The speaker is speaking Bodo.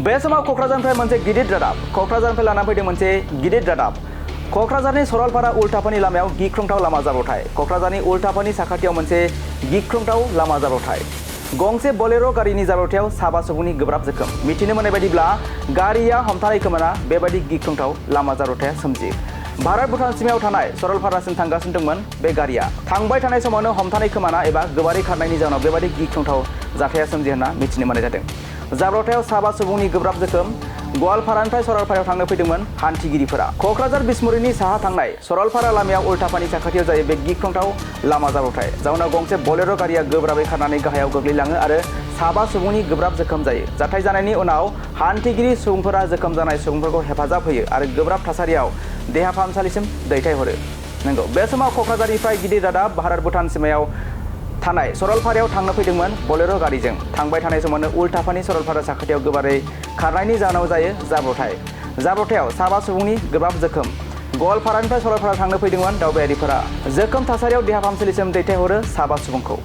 बे समाव क'क्राझारनिफ्राय मोनसे गिदिर रादाब क'क्राझारनिफ्राय लाना फैदों मोनसे गिदिर रादाब क'क्राझारनि सरलपारा उल्टाफानि लामायाव गिख्रंथाव लामा जाब्रबथाय क'क्राझारनि उल्टाफानि साखाथियाव मोनसे गिख्रंथाव लामा जाब्रबथाय गंसे बलेर' गारिनि जाब्रबथायाव साबा सुबुंनि गोब्राब जोखोम मिथिनो मोननाय बायदिब्ला गारिया हमथानाय खोमाना बेबायदि गिख्रंथाव लामा जाब्रबथाया सोमजियो भारत भुटान सीमायाव थानाय सरलपारासिम थांगासिनो दंमोन बे गारिया थांबाय थानाय समावनो हमथानाय खोमाना एबा गोबारै खारनायनि जाहोनाव बेबायदि गिख्रंथाव जाथाया सोमजियो होनना मिथिनो मोननाय जादों जाब्रबथायाव साबा सुबुंनि गोब्राब जोखोम गवालपारानिफ्राय सरलपारायाव थांनो फैदोंमोन हान्थिगिरिफोरा क'क्राझार बिसमुरिनि साहा थांनाय सरलपारा लामायाव उल्टाफानि साखाथियाव जायो बे गिख्रंथाव लामा जाब्रबथाय जाउनाव गंसे बलेर' गारिया गोब्राबै खारनानै गाहायाव गोग्लैलाङो आरो साबा सुबुंनि गोब्राब जोखोम जायो जाथाय जानायनि उनाव हान्थिगिरि सुबुंफोरा जोखोम जानाय सुबुंफोरखौ हेफाजाब होयो आरो गोब्राब थासारियाव देहा फाहामसालिसिम दैथायहरो नंगौ बे समाव क'क्राझारनिफ्राय गिदिर रादाब भारत भुटान सीमायाव थानाय सरलपारायाव थांनो फैदोंमोन बलेर' गारिजों थांबाय थानाय समावनो उल्टाफानि सरलपारा साखाथियाव गोबारै खारनायनि जाहोनाव जायो जाब्रबथायाव साबा सुबुंनि गोब्राब जोखोम गवालपारानिफ्राय सरलपारा थांनो फैदोंमोन दावबायारिफोरा जोखोम थासारियाव देहा फाहामसालिसिम दैथायहरो साबा सुबुंखौ